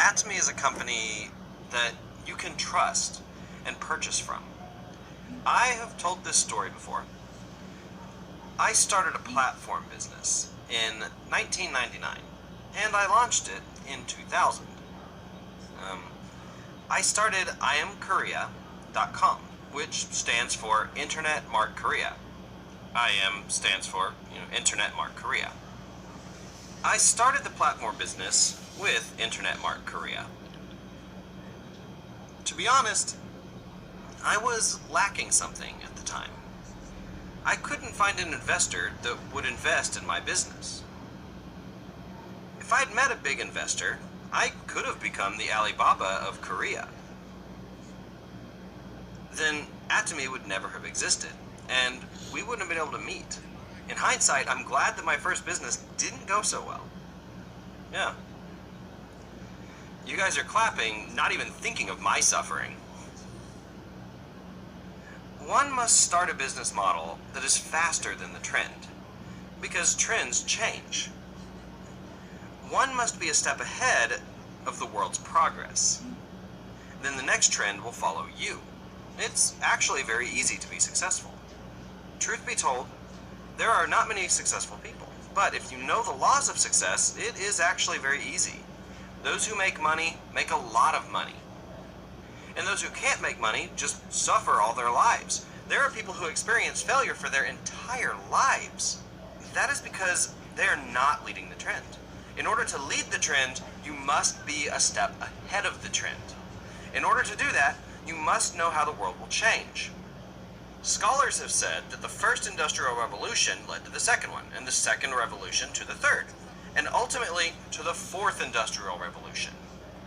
Atomy is a company that you can trust and purchase from. I have told this story before. I started a platform business in 1999, and I launched it in 2000. I started IamKorea.com, which stands for Internet Mark Korea. IM stands for, Internet Mark Korea. I started the platform business with Internet Mark Korea. To be honest, I was lacking something at the time. I couldn't find an investor that would invest in my business. If I'd met a big investor, I could have become the Alibaba of Korea. Then Atomy would never have existed, and we wouldn't have been able to meet. In hindsight, I'm glad that my first business didn't go so well. Yeah. You guys are clapping, not even thinking of my suffering. One must start a business model that is faster than the trend, because trends change. One must be a step ahead of the world's progress. Then the next trend will follow you. It's actually very easy to be successful. Truth be told, there are not many successful people, but if you know the laws of success, it is actually very easy. Those who make money make a lot of money. And those who can't make money just suffer all their lives. There are people who experience failure for their entire lives. That is because they are not leading the trend. In order to lead the trend, you must be a step ahead of the trend. In order to do that, you must know how the world will change. Scholars have said that the first industrial revolution led to the second one, and the second revolution to the third, and ultimately to the fourth industrial revolution.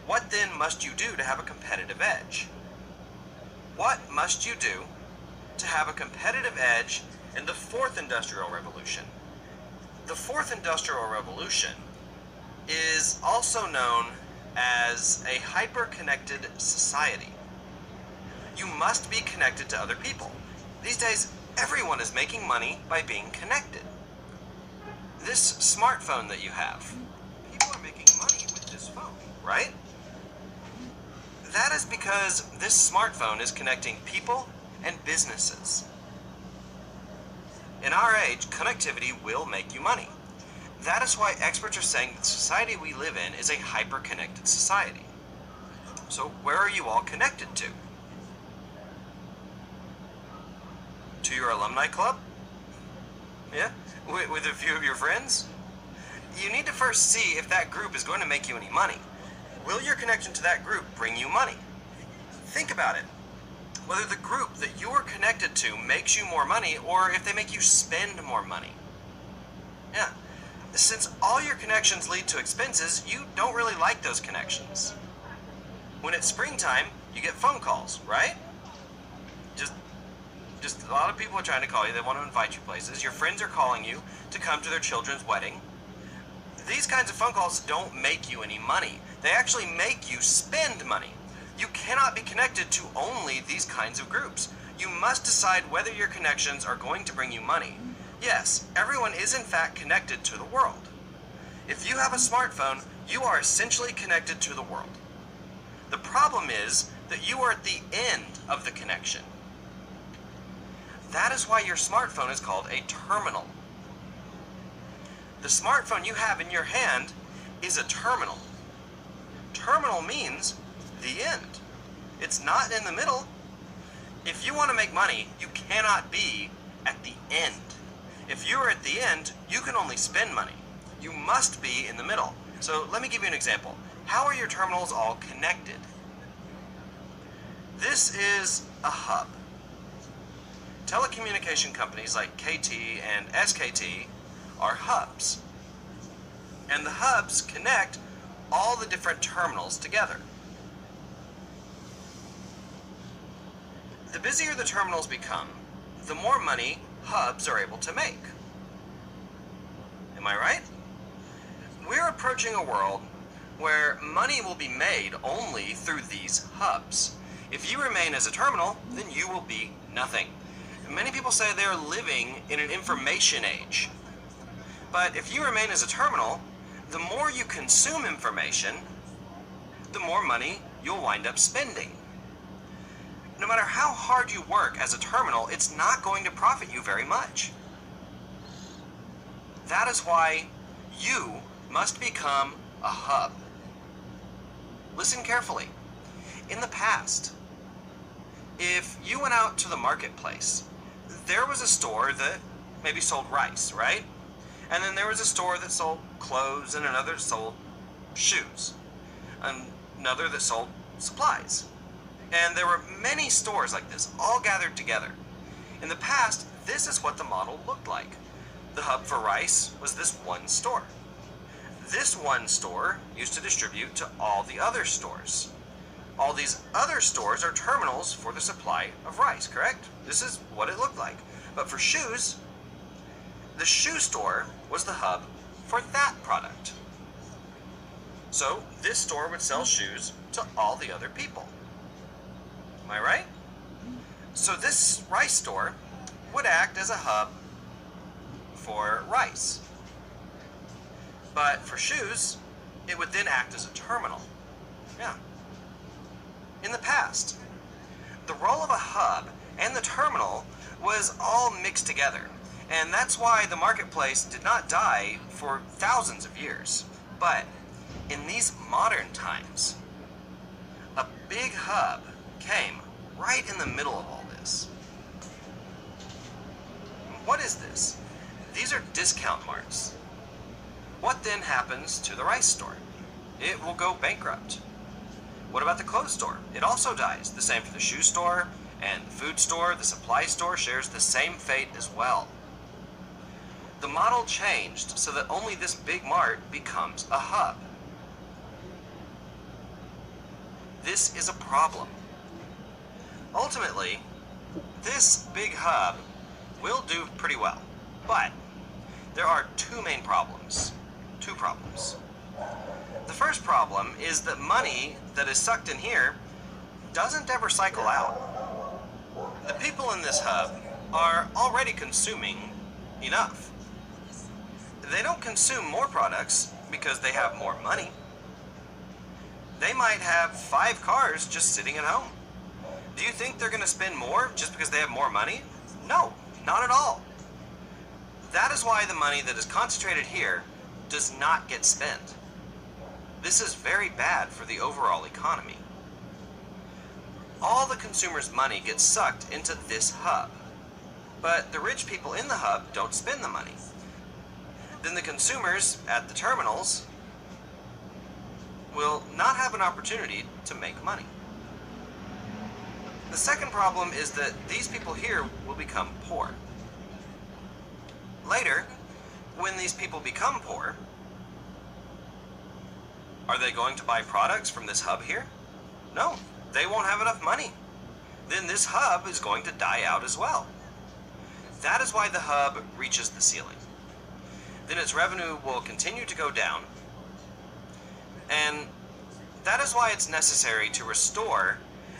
What then must you do to have a competitive edge? What must you do to have a competitive edge in the fourth industrial revolution? The fourth industrial revolution is also known as a hyper-connected society. You must be connected to other people. These days, everyone is making money by being connected. This smartphone that you have, people are making money with this phone, right? That is because this smartphone is connecting people and businesses. In our age, connectivity will make you money. That is why experts are saying that the society we live in is a hyper-connected society. So where are you all connected to? To your alumni club? Yeah? With a few of your friends? You need to first see if that group is going to make you any money. Will your connection to that group bring you money? Think about it. Whether the group that you are connected to makes you more money or if they make you spend more money. Yeah. Since all your connections lead to expenses, you don't really like those connections. When it's springtime, you get phone calls, right? Just a lot of people are trying to call you. They want to invite you places. Your friends are calling you to come to their children's wedding. These kinds of phone calls don't make you any money. They actually make you spend money. You cannot be connected to only these kinds of groups. You must decide whether your connections are going to bring you money. Yes, everyone is in fact connected to the world. If you have a smartphone, you are essentially connected to the world. The problem is that you are at the end of the connection. That is why your smartphone is called a terminal. The smartphone you have in your hand is a terminal. Terminal means the end. It's not in the middle. If you want to make money, you cannot be at the end. If you're at the end, you can only spend money. You must be in the middle. So let me give you an example. How are your terminals all connected? This is a hub. Telecommunication companies like KT and SKT are hubs. And the hubs connect all the different terminals together. The busier the terminals become, the more money hubs are able to make. Am I right? We're approaching a world where money will be made only through these hubs. If you remain as a terminal, then you will be nothing. Many people say they are living in an information age. But if you remain as a terminal, the more you consume information, the more money you'll wind up spending. No matter how hard you work as a terminal, it's not going to profit you very much. That is why you must become a hub. Listen carefully. In the past, if you went out to the marketplace, there was a store that maybe sold rice, right? And then there was a store that sold clothes, and another that sold shoes, another that sold supplies. And there were many stores like this, all gathered together. In the past, this is what the model looked like. The hub for rice was this one store. This one store used to distribute to all the other stores. All these other stores are terminals for the supply of rice, correct? This is what it looked like. But for shoes, the shoe store was the hub for that product. So this store would sell shoes to all the other people. Am I right? So this rice store would act as a hub for rice. But for shoes, it would then act as a terminal. Yeah. In the past, the role of a hub and the terminal was all mixed together. And that's why the marketplace did not die for thousands of years. But in these modern times, a big hub came right in the middle of all this. What is this? These are discount marts. What then happens to the rice store? It will go bankrupt. What about the clothes store? It also dies. The same for the shoe store and the food store. The supply store shares the same fate as well. The model changed so that only this big mart becomes a hub. This is a problem. Ultimately, this big hub will do pretty well, but there are two main problems. Two problems. The first problem is that money that is sucked in here doesn't ever cycle out. The people in this hub are already consuming enough. They don't consume more products because they have more money. They might have 5 cars just sitting at home. Do you think they're going to spend more just because they have more money? No, not at all. That is why the money that is concentrated here does not get spent. This is very bad for the overall economy. All the consumers' money gets sucked into this hub, but the rich people in the hub don't spend the money. Then the consumers at the terminals will not have an opportunity to make money. The second problem is that these people here will become poor. Later, when these people become poor, are they going to buy products from this hub here? No, they won't have enough money. Then this hub is going to die out as well. That is why the hub reaches the ceiling. Then its revenue will continue to go down, and that is why it's necessary to restore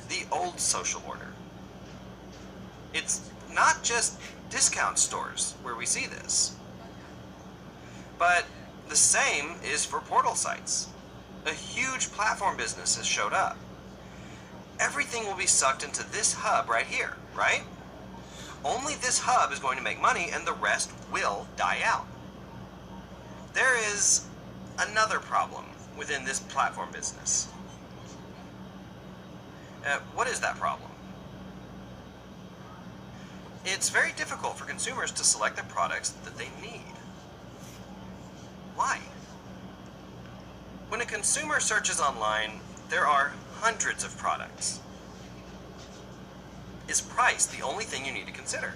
the old social order. It's not just discount stores where we see this, but the same is for portal sites. A huge platform business has showed up. Everything will be sucked into this hub right here, right? Only this hub is going to make money and the rest will die out. There is another problem within this platform business. What is that problem? It's very difficult for consumers to select the products that they need. Why? When a consumer searches online, there are hundreds of products. Is price the only thing you need to consider?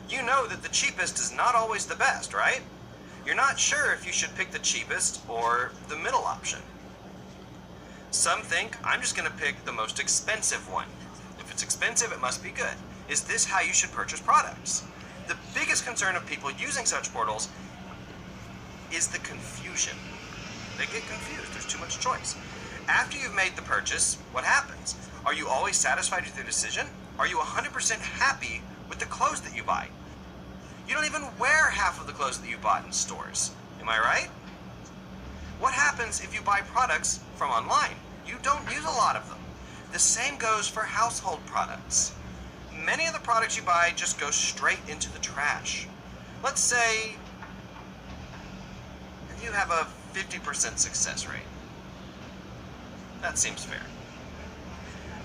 You know that the cheapest is not always the best, right? You're not sure if you should pick the cheapest or the middle option. Some think, I'm just going to pick the most expensive one. If it's expensive, it must be good. Is this how you should purchase products? The biggest concern of people using such portals is the confusion. They get confused. There's too much choice. After you've made the purchase, what happens? Are you always satisfied with your decision? Are you 100% happy with the clothes that you buy? You don't even wear half of the clothes that you bought in stores. Am I right? What happens if you buy products from online? you don't use a lot of them. The same goes for household products. Many of the products you buy just go straight into the trash. Let's say you have a 50% success rate. That seems fair.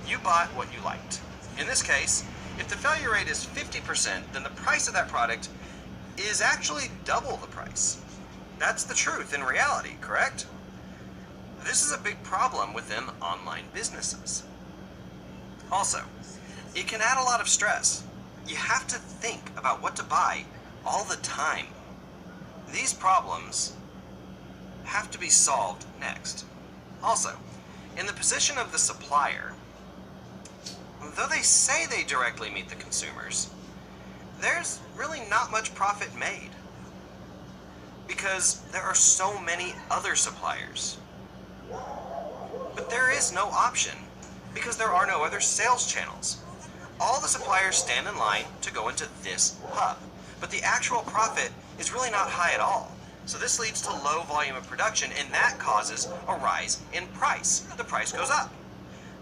You bought what you liked. In this case, if the failure rate is 50%, then the price of that product is actually double the price. That's the truth in reality, correct? This is a big problem within online businesses. Also, it can add a lot of stress. You have to think about what to buy all the time. These problems have to be solved next. Also, in the position of the supplier, though they say they directly meet the consumers, there's really not much profit made because there are so many other suppliers. But there is no option because there are no other sales channels. All the suppliers stand in line to go into this hub, but the actual profit is really not high at all. So this leads to low volume of production, and that causes a rise in price. The price goes up.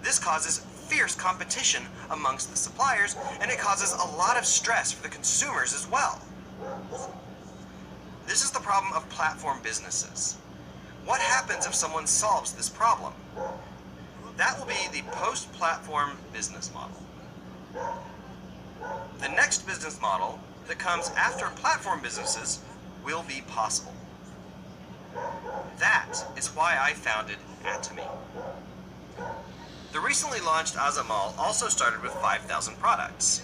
This causes fierce competition amongst the suppliers, and it causes a lot of stress for the consumers as well. This is the problem of platform businesses. What happens if someone solves this problem? That will be the post-platform business model. The next business model that comes after platform businesses will be possible. That is why I founded Atomy. The recently launched Azamal also started with 5,000 products.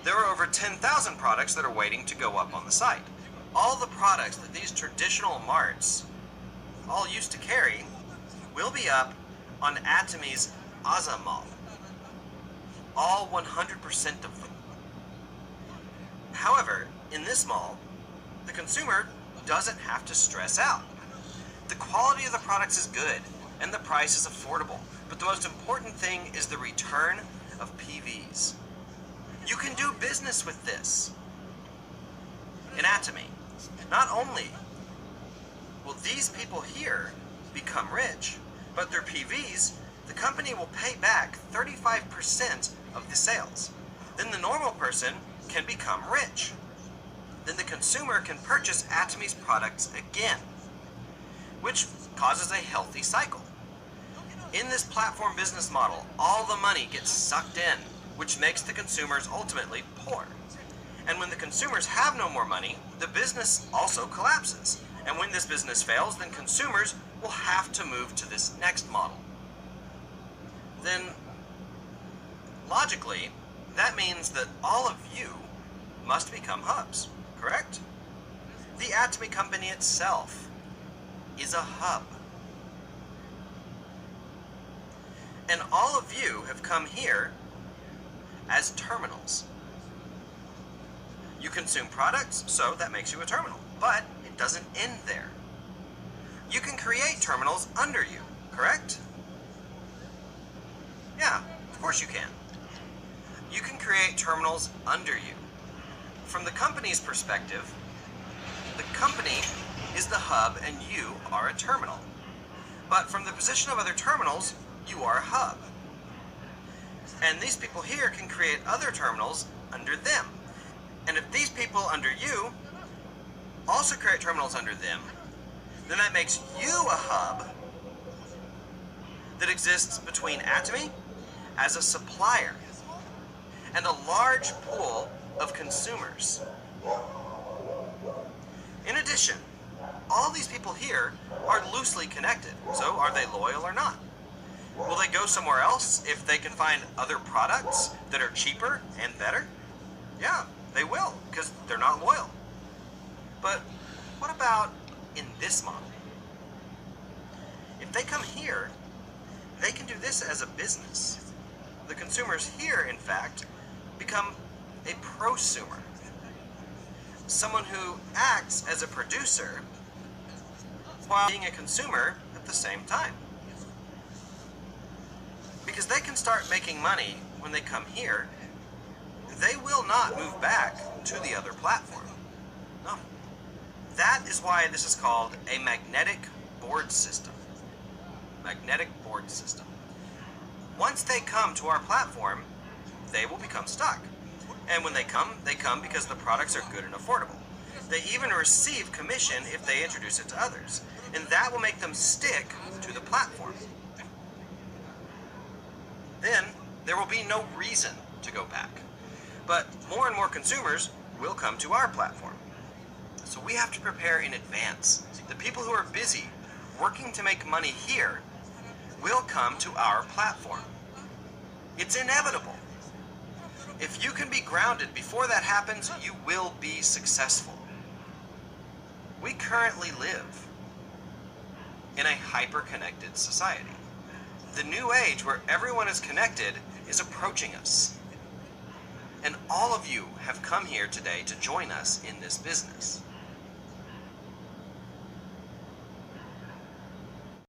There are over 10,000 products that are waiting to go up on the site. All the products that these traditional marts all used to carry will be up on Atomy's Azamal. All 100% of them. However, in this mall, the consumer doesn't have to stress out. The quality of the products is good and the price is affordable, but the most important thing is the return of PVs. You can do business with this. In Atomy, not only will these people here become rich, but their PVs, the company will pay back 35% of the sales. Then the normal person can become rich. Then the consumer can purchase Atomy's products again, which causes a healthy cycle. In this platform business model, all the money gets sucked in, which makes the consumers ultimately poor. And when the consumers have no more money, the business also collapses. And when this business fails, then consumers will have to move to this next model. Then, logically, that means that all of you must become hubs, correct? The Atomy company itself is a hub. And all of you have come here as terminals. You consume products, so that makes you a terminal. But it doesn't end there. You can create terminals under you, correct? Yeah, of course you can. You can create terminals under you. From the company's perspective, the company is the hub and you are a terminal. But from the position of other terminals, you are a hub. And these people here can create other terminals under them. And if these people under you also create terminals under them, then that makes you a hub that exists between Atomy as a supplier and a large pool of consumers. In addition, all these people here are loosely connected, so are they loyal or not? Will they go somewhere else if they can find other products that are cheaper and better? Yeah, they will, because they're not loyal. But what about in this model? If they come here, they can do this as a business. The consumers here, in fact, become a prosumer. Someone who acts as a producer while being a consumer at the same time. Because they can start making money when they come here, they will not move back to the other platform. No. That is why this is called a magnetic board system. magnetic board system. Once they come to our platform, they will become stuck. And when they come because the products are good and affordable. They even receive commission if they introduce it to others, and that will make them stick to the platform. Then, there will be no reason to go back. But more and more consumers will come to our platform. So we have to prepare in advance. The people who are busy working to make money here will come to our platform. It's inevitable. If you can be grounded before that happens, you will be successful. We currently live in a hyper-connected society. The new age where everyone is connected is approaching us. And all of you have come here today to join us in this business.